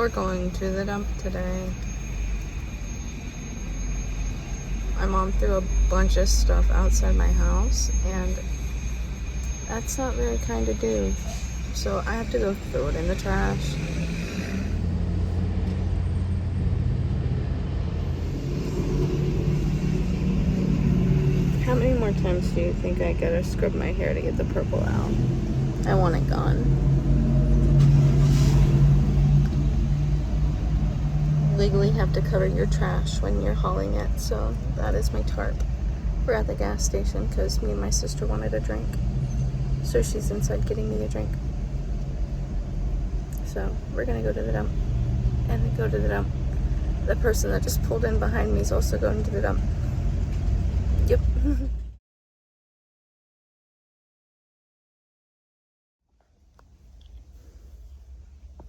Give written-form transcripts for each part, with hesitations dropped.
We're going to the dump today. My mom threw a bunch of stuff outside my house, and that's not very kind to do. So I have to go throw it in the trash. How many more times do you think I gotta scrub my hair to get the purple out? I want it gone. Legally have to cover your trash when you're hauling it, so that is my tarp. We're at the gas station because me and my sister wanted a drink, so she's inside getting me a drink. So we're gonna go to the dump and go to the dump. The person that just pulled in behind me is also going to the dump. Yep.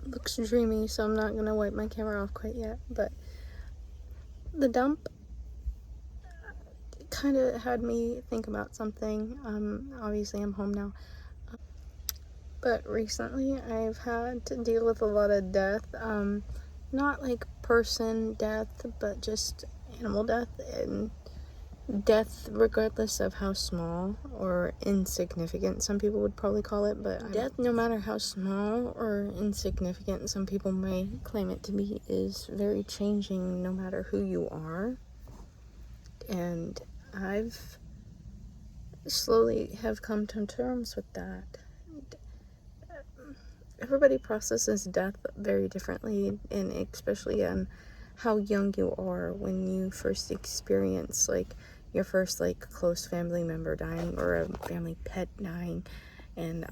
Looks dreamy, so I'm not gonna wipe my camera off quite yet, but the dump kind of had me think about something. Obviously I'm home now, but recently I've had to deal with a lot of death, not like person death, but just animal death, and death regardless of how small or insignificant some people would probably call it, but death, no matter how small or insignificant some people may claim it to be, is very changing no matter who you are. And I've slowly have come to terms with that. Everybody processes death very differently, and especially on how young you are when you first experience like your first like close family member dying or a family pet dying. And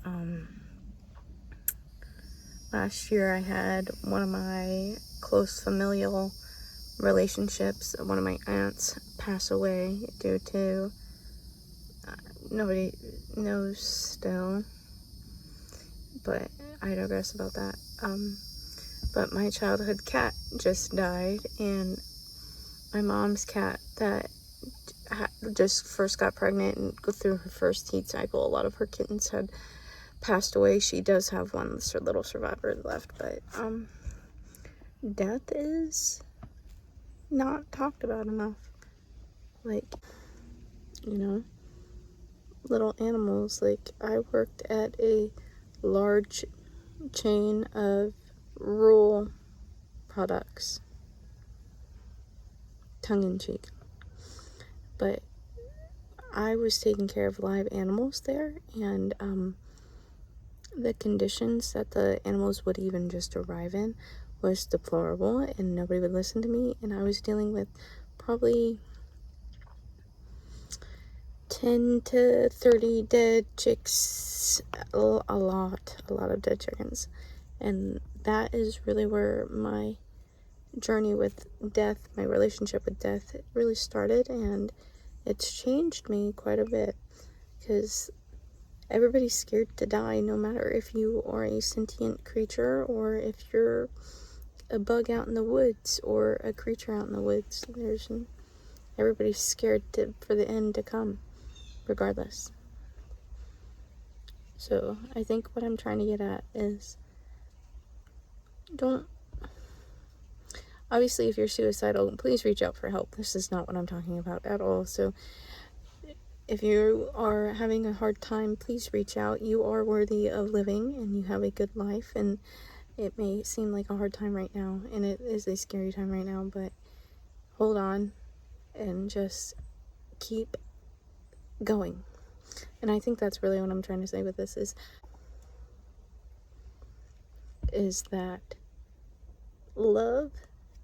last year I had one of my close familial relationships, one of my aunts, pass away due to nobody knows still, but I digress about that. But my childhood cat just died, and my mom's cat that just first got pregnant and go through her first heat cycle, a lot of her kittens had passed away. She does have one little survivor left, but death is not talked about enough. Like, you know, little animals. Like, I worked at a large chain of rural products, tongue-in-cheek, but I was taking care of live animals there, and the conditions that the animals would even just arrive in was deplorable, and nobody would listen to me. And I was dealing with probably 10 to 30 dead chicks, a lot of dead chickens. And that is really where my journey with death, my relationship with death, really started, and it's changed me quite a bit, because everybody's scared to die, no matter if you are a sentient creature or if you're a bug out in the woods or a creature out in the woods. Everybody's scared for the end to come, regardless. So I think what I'm trying to get at is, obviously if you're suicidal, please reach out for help. This is not what I'm talking about at all. So if you are having a hard time, please reach out. You are worthy of living, and you have a good life, and it may seem like a hard time right now, and it is a scary time right now, but hold on and just keep going. And I think that's really what I'm trying to say with this is that love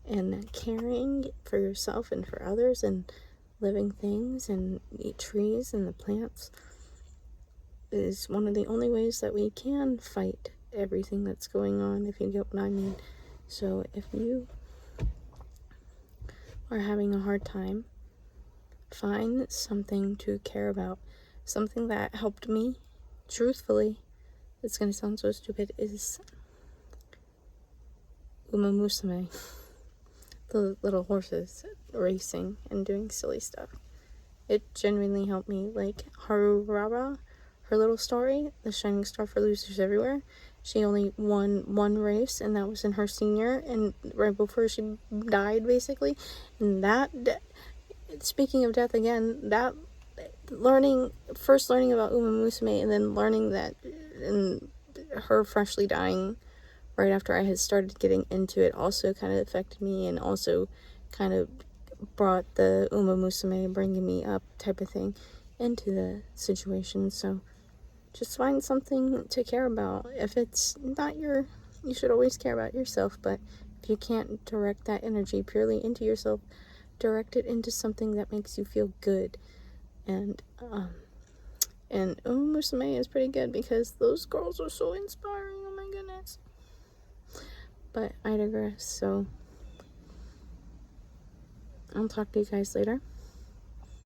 and caring for yourself and for others and living things and trees and the plants is one of the only ways that we can fight everything that's going on, if you get what I mean. So if you are having a hard time, find something to care about. Something that helped me, truthfully, it's gonna sound so stupid, is umamusume, the little horses racing and doing silly stuff. It genuinely helped me. Like Harurara, her little story, The Shining Star for Losers Everywhere, She only won one race, and that was in her senior, and right before she died, basically. And speaking of death again, that first learning about Uma Musume, and then learning that, and her freshly dying right after I had started getting into it, also kind of affected me, and also kind of brought the Uma Musume bringing me up type of thing into the situation. So just find something to care about. If it's not you should always care about yourself, but if you can't direct that energy purely into yourself, direct it into something that makes you feel good. And Uma Musume is pretty good because those girls are so inspiring. Oh my goodness. But I digress, so I'll talk to you guys later.